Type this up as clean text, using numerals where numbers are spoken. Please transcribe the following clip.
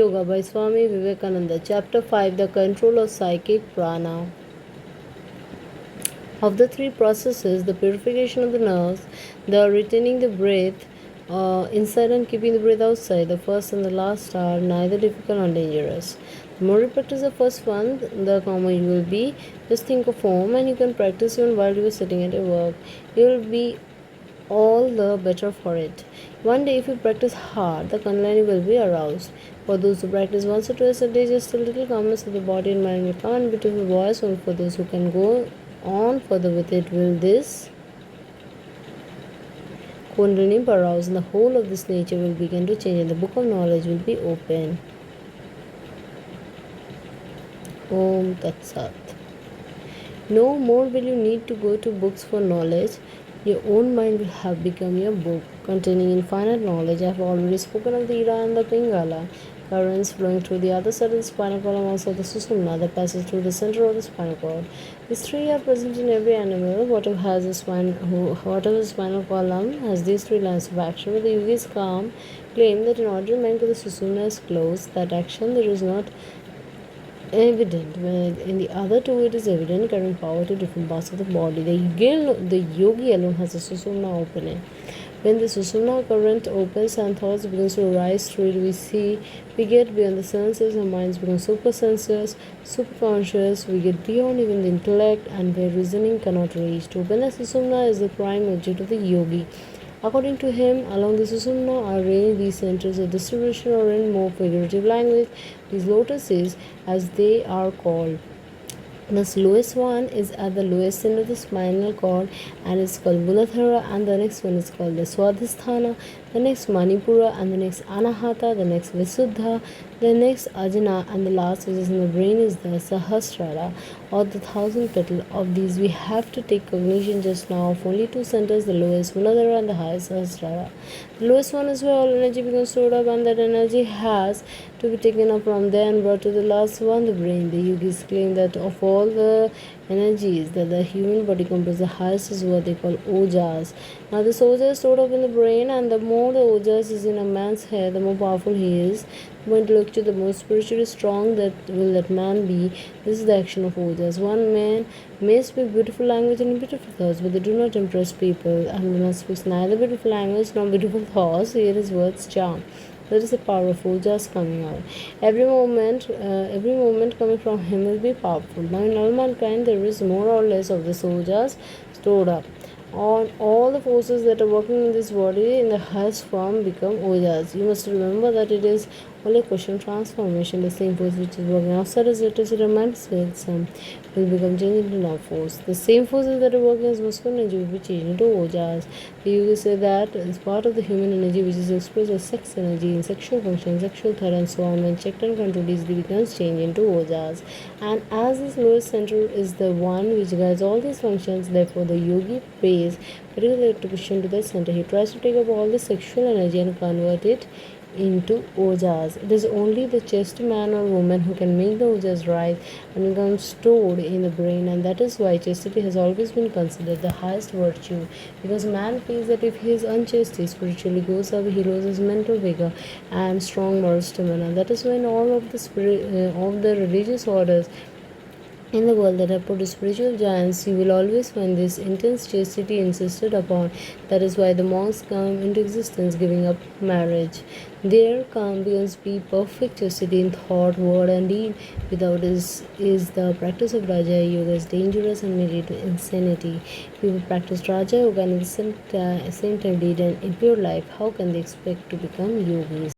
Yoga by Swami Vivekananda. Chapter 5, The Control of Psychic Prana. Of the three processes, the purification of the nerves, the retaining the breath inside and keeping the breath outside, the first and the last are neither difficult nor dangerous. The more you practice the first one, the calmer you will be. Just think of home and you can practice even while you are sitting at your work. You will be all the better for it. One day, if you practice hard, the Kundalini will be aroused. For those who practice once or twice a day, just a little calmness of the body and mind will come, and beautiful voice. Only for those who can go on further with it will this Kundalini be aroused, and the whole of this nature will begin to change, and the book of knowledge will be open. Om Tat Sat. No more will you need to go to books for knowledge. Your own mind will have become your book, containing infinite knowledge. I have already spoken of the Ira and the Pingala, currents flowing through the other side of the spinal column, also the Susumna that passes through the center of the spinal cord. These three are present in every animal. Whatever the spinal column has these three lines of action. But the yogis claim that in ordinary mind, the Susumna is closed. That action there is not evident, when in the other two it is evident, carrying power to different parts of the body. The yogi alone has a susumna opening. When the susumna current opens and thoughts begins to rise through it, we get beyond the senses, our minds become super sensuous, super conscious, we get beyond even the intellect and where reasoning cannot reach. To open the susumna is the prime object of the yogi. According to him, along the Susumna are arranged these centers of distribution, or in more figurative language, these lotuses as they are called. The lowest one is at the lowest end of the spinal cord and is called Muladhara, and the next one is called the Swadhisthana, the next Manipura, and the next Anahata, the next Visuddha, the next Ajna, and the last which is in the brain is the Sahasrara, or the 1,000 petal. Of these we have to take cognition just now of only two centers, the lowest Muladhara and the highest Sahasrara. The lowest one is where all energy becomes stored up, and that energy has to be taken up from there and brought to the last one, the brain. The yogis claim that of all the energies that the human body comprises, the highest is what they call ojas. Now this ojas is stored up in the brain, and the more the ojas is in a man's head, the more powerful he is, the more intellectual, the more spiritually strong that will that man be. This is the action of ojas. One man may speak beautiful language and beautiful thoughts, but they do not impress people, and the man speaks neither beautiful language nor beautiful thoughts, here his words charm. That is the power of ojas coming out. Every moment coming from him will be powerful. Now in all mankind there is more or less of this ojas stored up. On all the forces that are working in this body in the highest form become ojas. You must remember that it is only a question of transformation. The same force which is working outside as electricity and magnetism will become changed into love force. The same forces that are working as muscular energy will be changed into ojas. The yogis say that as part of the human energy which is expressed as sex energy in sexual function, sexual thought and so on, when checked and controlled easily becomes changed into ojas. And as this lowest center is the one which guides all these functions, therefore the yogi pays particular attention to the center. He tries to take up all the sexual energy and convert it into ojas. It is only the chaste man or woman who can make the ojas rise and become stored in the brain, and that is why chastity has always been considered the highest virtue, because man feels that if he is unchaste, he spiritually goes up, he loses mental vigor and strong moral stamina. That is why in all of the religious orders in the world that have produced spiritual giants, you will always find this intense chastity insisted upon. That is why the monks come into existence, giving up marriage. Their calm begins to be perfect chastity in thought, word, and deed. Without is the practice of Raja Yoga is dangerous and may lead to insanity. People practice Raja Yoga and at the same time lead an impure life. How can they expect to become yogis?